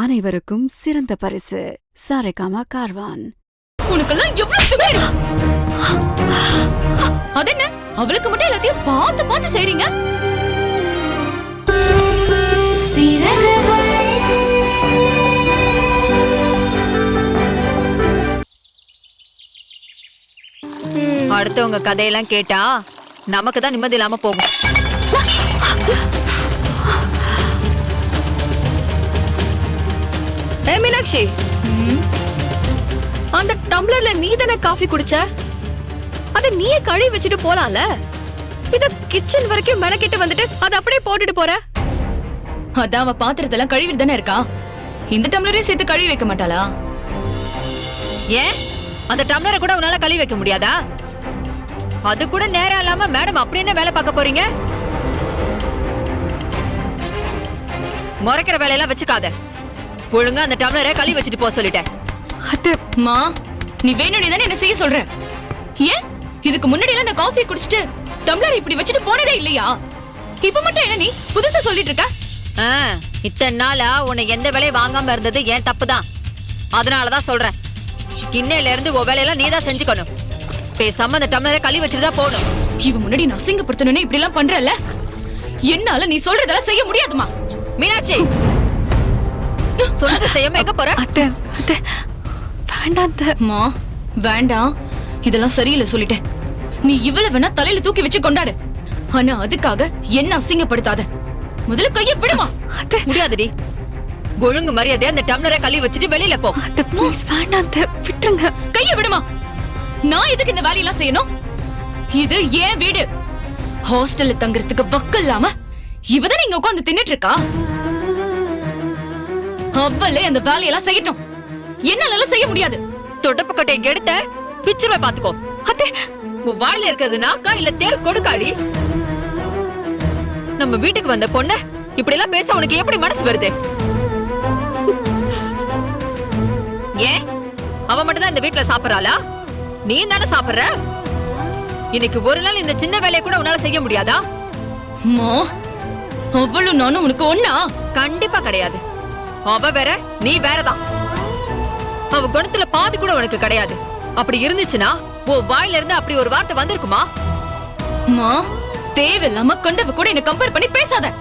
அனைவருக்கும் சிறந்த பரிசு சாரேகாமா கார்வான். உனக்கெல்லாம் எவ்வளவு சுபேரு? அதென்ன அவளுக்கு மட்டும் எல்லாத்தையும் பார்த்து பார்த்து செய்றீங்க? அடுத்தவங்க கதையெல்லாம் கேட்டா நமக்கு தான் நிம்மதி இல்லாம போகும். மீனாட்சி, அந்த டம்ளர்ல நீ தானே காஃபி குடிச்ச? அத நீயே கழுவி வச்சுட்டு போலாம்ல. இத கிச்சன் வரைக்கும் மெனக்கிட்டு வந்துட்டு அத அப்படியே போட்டுட்டு போற. அதான் அவ பாத்திரத்தெல்லாம் கழுவிட்டு தானே இருக்கா. இந்த டம்ளரையும் சேர்த்து கழுவி வைக்க மாட்டாளா? ஏன் அந்த டம்ளரை கூட உன்னால கழுவி வைக்க முடியாதா? அது கூட நேரம் இல்லாம மேடம் அப்படி என்ன வேலை பார்க்க போறீங்க? முறைக்கிற வேலையெல்லாம் வச்சுக்காத. ஒழுங்கா அந்த டம்ளரை கழுவி வச்சுட்டு போக சொல்லிட்டேன். அம்மா, நீ வேணும்னே தானே என்ன செய்ய சொல்ற? ஏன் இதுக்கு முன்னாடி எல்லாம் நான் காஃபி குடிச்சிட்டு டம்ளர் இப்படி வச்சுட்டு போனதே இல்லையா? இப்ப மட்டும் என்ன நீ புதுசா சொல்லிட்டு இருக்க? இத்தனை நாளா உன்னை எந்த வேலையும் வாங்காம இருந்தது ஏன் தப்புதான். அதனாலதான் சொல்றேன், இன்னையில இருந்து உன் வேலையெல்லாம் நீதான் செஞ்சுக்கணும். பேசாம அந்த டம்ளரை கழுவி வச்சுட்டு தான் போகணும். இவன் முன்னாடி நான் அசிங்கப்படுத்தணும்னு இப்படி எல்லாம் பண்றல, என்னால நீ சொல்றதெல்லாம் செய்ய முடியாதுமா. மீனாட்சி, சொல்றத செய்யாம எங்க போற? வேண்டாம்மா, வேண்டாம். இதெல்லாம் சரியில்லை சொல்லிட்டேன். நீ இவ்வளவு வேணா தலையில தூக்கி வச்சு கொண்டாடு, ஆனா அதுக்காக என்ன அசிங்கப்படுத்தாத. முதல்ல கைய விடுமா. முடியாதுடி. ஒழுங்கு மரியாதை அந்த டம்ளரை கழுவி வச்சுட்டு வெளியில போ. வேண்டாம், விட்டுருங்க. கைய விடுமா. நான் எதுக்கு இந்த வேலையெல்லாம் செய்யணும்? இது ஏன் வீடு. ஹாஸ்டல்ல தங்குறதுக்கு வக்கு இல்லாம இவதான் இங்க உட்கார்ந்து தின்னுட்டு இருக்கா. அவ்வளே அந்த வேலையெல்லாம் செய்யட்டும், என்னால செய்ய முடியாது. தொடப்பு கட்டையை எடுத்த பிச்சுருவை பாத்துக்கோ. அத்தே, உன் வாயில இருக்கிறது நாக்கா இல்ல தேல் கொடுக்காடி? நம்ம வீட்டுக்கு வந்த பொண்ண இப்படி எல்லாம் பேச உனக்கு எப்படி மனசு வருது? ஏன் அவ மட்டும்தான் இந்த வீட்டுல சாப்பிடறாளா? நீ தானே சாப்பிடுற. இன்னைக்கு ஒரு நாள் இந்த சின்ன வேலையை கூட உன்னால செய்ய முடியாதா? அவ்வளவு நானும் உனக்கு ஒண்ணா? கண்டிப்பா கிடையாது. அவ வேற, நீ வேறதான். அவ குணத்துல பாதி கூட உனக்கு கிடையாது. அப்படி இருந்துச்சுன்னா உன் வாயில இருந்து அப்படி ஒரு வார்த்தை வந்திருக்குமா? தேவையில்லாம கண்டவ கூட என்ன கம்பேர் பண்ணி பேசாத.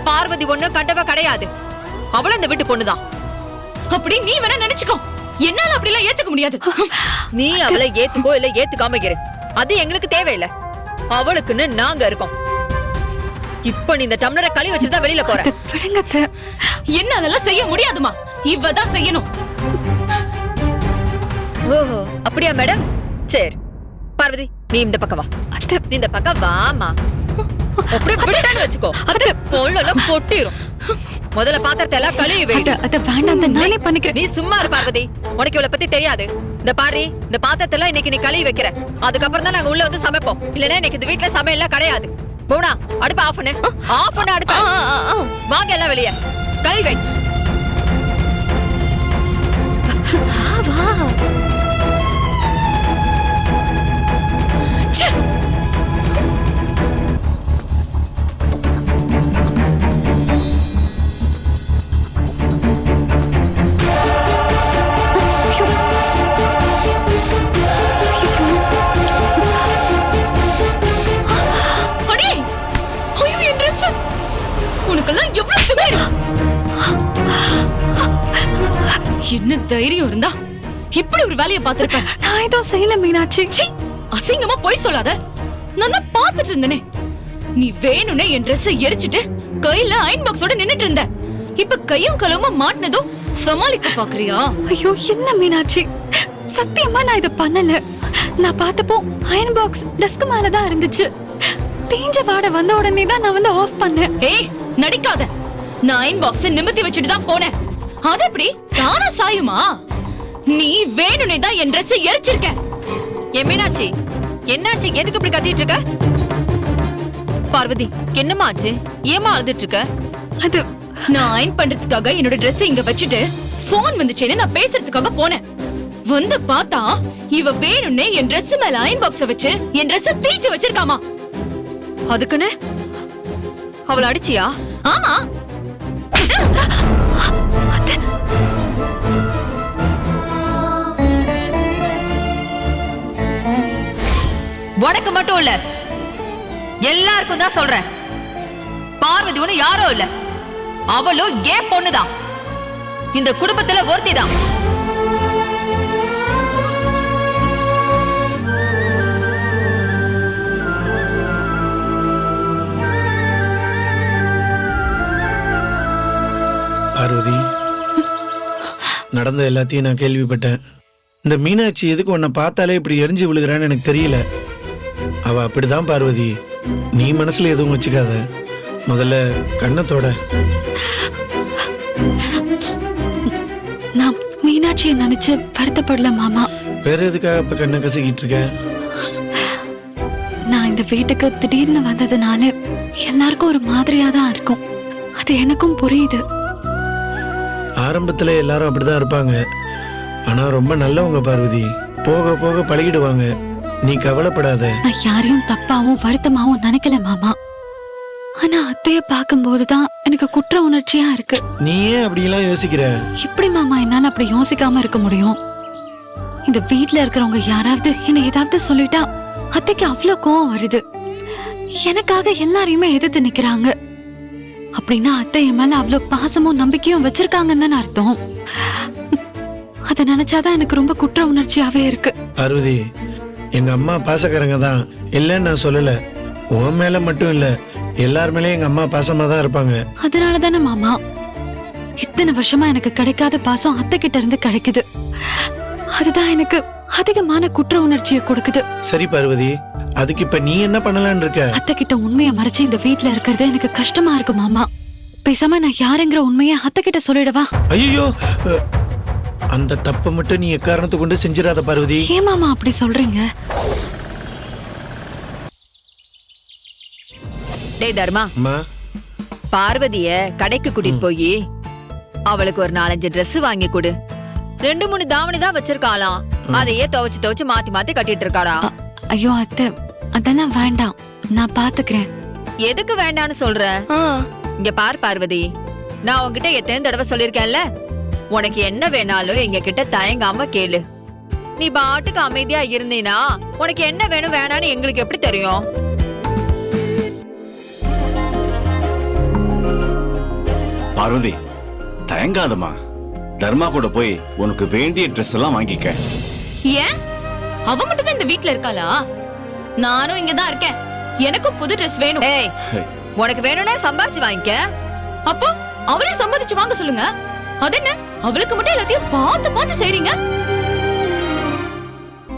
பார்வதி ஒண்ணு கண்டவ கிடையாது. அவளும் இந்த வீட்டு பொண்ணுதான். அப்படி நீ வேணா நினைச்சுக்கோ, என்னால அப்படி எல்லாம் ஏத்துக்க முடியாது. நீ அவளை ஏத்துக்கோ இல்ல ஏத்துக்காம இரு, அது எங்களுக்கு தேவையில்லை. அவளுக்குன்னு நாங்க இருக்கோம். இப்ப நீ இந்த டம்ளரை கழுவி வச்சுட்டு தான் வெளியில போற. என்னால செய்ய முடியாதுமா, இவதான் செய்யணும். ஓஹோ, அப்படியா மேடம்? சரி பார்வதி, நீ இந்த பக்கம் வா. நீ இந்த பக்கம் வாமா. அப்படியே விட்டான்னு வச்சுக்கோ, அது பொண்ணெல்லாம் பொட்டிரும். முதல்ல பாத்திரத்தை எல்லாம் கழுவி வை. வேண்டாம், நானே பண்ணிக்கிறேன். நீ சும்மா இரு பார்வதி, உனக்கு இவளை பத்தி தெரியாது. இந்த பாரு, இந்த பாத்திரத்தை எல்லாம் இன்னைக்கு நீ கழுவி வைக்கிற, அதுக்கப்புறம் தான் நாங்க உள்ள வந்து சமைப்போம். இல்லன்னா இன்னைக்கு இந்த வீட்டுல சமையல்லாம் கிடையாது. போனா அடுப்பு ஆஃப் பண்ணு. ஆஃப் பண்ணு அடுப்பு. வாங்க எல்லாம் வெளியே கழுவி வை. வா. என்ன தைரியம் இருந்தா இப்படி ஒரு வேலையை பார்த்திருப்பேன். நான் ஏதோ செய்யல மீனாட்சி. அசிங்கமா போய் சொல்லாத. நான் தான் பார்த்துட்டு இருந்தேனே. நீ வேணும்னே என் ட்ரெஸ் எரிச்சிட்டு கையில அயன் பாக்ஸோட நின்னுட்டு இருந்த. இப்ப கையும் களவுமா மாட்டினதும் சமாளிக்க பாக்குறியா? ஐயோ, என்ன மீனாட்சி, சத்தியமா நான் இத பண்ணல. நான் பார்த்தப்போ அயன் பாக்ஸ் டெஸ்க் மேலதான் இருந்துச்சு. தேஞ்ச வாட வந்த உடனே தான் நான் வந்து ஆஃப் பண்ணேன். ஏய், நடிக்காத. நான் அயன் பாக்ஸ் நிமித்தி வச்சுட்டு தான் போனேன். அது எப்படி தானா சாயுமா? நீ வேணும்னே தான் என் ட்ரெஸ் எரிச்சிருக்க. மீனாட்சி, என்னாச்சு? எதுக்கு இப்படி கத்திட்டு இருக்க? பார்வதி, என்னமா ஆச்சு? ஏமா அழுதுட்டு இருக்க? அது நான் அயன் பண்றதுக்காக என்னோட ட்ரெஸ் இங்க வச்சுட்டு போன் வந்துச்சேன்னு நான் பேசுறதுக்காக போனேன். வந்து பார்த்தா இவ வேணும்னே என் ட்ரெஸ் மேல அயன் பாக்ஸ வச்சு என் ட்ரெஸ் தீச்சு வச்சிருக்காமா. அதுக்குன்னு அவளை அடிச்சியா? ஆமா. மட்டும் இல்ல, எல்லாருக்கும் தான் சொல்றேன். பார்வதி ஒண்ணு யாரோ இல்ல, அவளும் ஏன் பொண்ணுதான். இந்த குடும்பத்துல ஒருத்திதான். பார்வதி, நடந்த எல்லாத்தையும் நான் கேள்விப்பட்டேன். இந்த மீனாட்சி எதுக்கு உன்னை பார்த்தாலே இப்படி எரிஞ்சு விழுகிறான்னு எனக்கு தெரியல. அவ அப்படிதான் பார்வதி, நீ மனசுல எதுவும் வச்சுக்காத. முதல்ல கண்ணத்தோட. நான் மீனாட்சியை நினைச்சு வருத்தப்படல மாமா. வேற எதுக்காக இப்ப கண்ணை கசக்கிட்டு இருக்க? நான் இந்த வீட்டுக்கு திடீர்னு வந்ததுனால எல்லாருக்கும் ஒரு மாதிரியா தான் இருக்கும். அது எனக்கும் புரியுது. ஆரம்பத்துல எல்லாரும் அப்படிதான் இருப்பாங்க. ஆனா ரொம்ப நல்லவங்க பார்வதி, போக போக பழகிடுவாங்க. நீ கவலைப்படாத. நான் யாரையும் தப்பாவும் வருத்தமாவும் நினைக்கல மாமா. ஆனா அத்தைய பார்க்கும்போதுதான் எனக்கு குற்ற உணர்ச்சியா இருக்கு. நீ ஏன் அப்படியெல்லாம் யோசிக்கிற? எப்படி மாமா என்னால அப்படி யோசிக்காம இருக்க முடியும்? இந்த வீட்ல இருக்கிறவங்க யாராவது என்ன ஏதாவது சொல்லிட்டா அத்தைக்கு அவ்வளவு கோவம் வருது. எனக்காக எல்லாரையுமே எதிர்த்து நிக்கிறாங்க. அப்படின்னா அத்தை என் மேல அவ்வளவு பாசமும் நம்பிக்கையும் வச்சிருக்காங்கன்னு தானே அர்த்தம். அத நினைச்சாதான் எனக்கு ரொம்ப குற்ற உணர்ச்சியாவே இருக்கு. பார்வதி, எங்க அம்மா பாசக்காரங்க தான், இல்லன்னு நான் சொல்லல. உன் மேல மட்டும் இல்ல, எல்லார் மேலயும் எங்க அம்மா பாசமா தான் இருப்பாங்க. அதனால தானே மாமா இத்தனை வருஷமா எனக்கு கிடைக்காத பாசம் அத்தை கிட்ட இருந்து கிடைக்குது. அதுதான் எனக்கு அதிகமான குற்ற உணர்ச்சியை கொடுக்குது. சரி பார்வதி, அதுக்கு இப்ப நீ என்ன பண்ணலாம்னு இருக்க? அத்தை கிட்ட உண்மையை மறைச்சு இந்த வீட்ல இருக்கிறது எனக்கு கஷ்டமா இருக்கு மாமா. பேசாம நான் யாருங்கிற உண்மையை அத்தை கிட்ட சொல்லிடவா? ஐயோ, அந்த தப்பை மட்டும் நீ எக்காரணத்தை கொண்டு செஞ்சிடாத பார்வதி. ஏன் மாமா அப்படி சொல்றீங்க? டேய் தர்மா, அம்மா, பார்வதிய கடைக்கு கூட்டிட்டு போய் அவளுக்கு ஒரு 4-5 Dress வாங்கி கொடு. 2-3 தாவணி தான் வச்சிருக்காளாம். அதையே துவைச்சு துவைச்சு மாத்தி மாத்தி கட்டிட்டு இருக்காடா. ஐயோ அத்தை, அதெல்லாம் வேண்டாம், நான் பாத்துக்கிறேன். எதுக்கு வேண்டான்னு சொல்ற? இங்க பார் பார்வதி, நான் உன்கிட்ட எத்தனை தடவை சொல்லிருக்கேன்ல, உனக்கு என்ன வேணாலும் எங்க கிட்ட தயங்காம கேளு. நீ பாட்டுக்கு அமைதியா இருந்தீனா உனக்கு என்ன வேணும் வேணான்னு எங்களுக்கு எப்படி தெரியும்? பார்வதி, தயங்காதம்மா. தர்மா கூட போய் உனக்கு வேண்டிய ட்ரெஸ் எல்லாம் வாங்கிக்க. ஏன் அவ மட்டும் தான் இந்த வீட்ல இருக்காளா? நானும் இங்கதான் இருக்கேன். எனக்கும் புது Dress வேணும். ஏய், உனக்கு வேணும்னா சம்பாரிச்சு வாங்கிக்க. அப்போ அவளையும் சம்மதிச்சு வாங்க சொல்லுங்க. அது என்ன, அவளுக்கு மட்டும் எல்லாத்தையும் பார்த்து பார்த்து செய்றீங்க?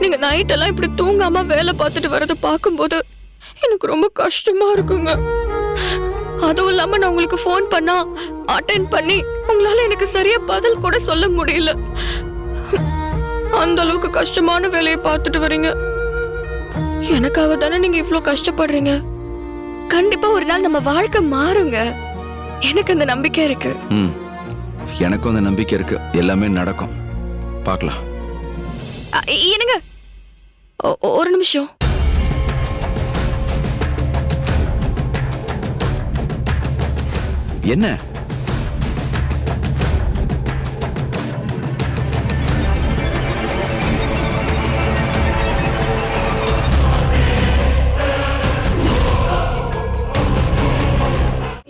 நீங்க நைட் எல்லாம் இப்படி தூங்காம வேலை பார்த்துட்டு வரத பாக்கும்போது எனக்கு ரொம்ப கஷ்டமா இருக்குங்க. அதுவும் இல்லாம நான் உங்களுக்கு போன் பண்ணா அட்டென்ட் பண்ணி உங்களால எனக்கு சரியா பதில் கூட சொல்ல முடியல. அந்த அளவுக்கு கஷ்டமான வேலையை பார்த்துட்டு வரீங்க. எனக்காக தானே நீங்க இவ்ளோ கஷ்டப்படுறீங்க. கண்டிப்பா ஒரு நாள் நம்ம வாழ்க்கை மாறுங்க. எனக்கு அந்த நம்பிக்கை இருக்கு. எனக்கும் அந்த நம்பிக்கை இருக்கு. எல்லாமே நடக்கும், பார்க்கலாம். என்னங்க, ஒரு நிமிஷம். என்ன?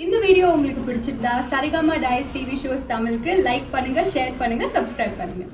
இந்த வீடியோ உங்களுக்கு பிடிச்சிருந்தா சரிகமா டைஸ் டிவி ஷோஸ் தமிழுக்கு லைக் பண்ணுங்க, ஷேர் பண்ணுங்க, சப்ஸ்கிரைப் பண்ணுங்க.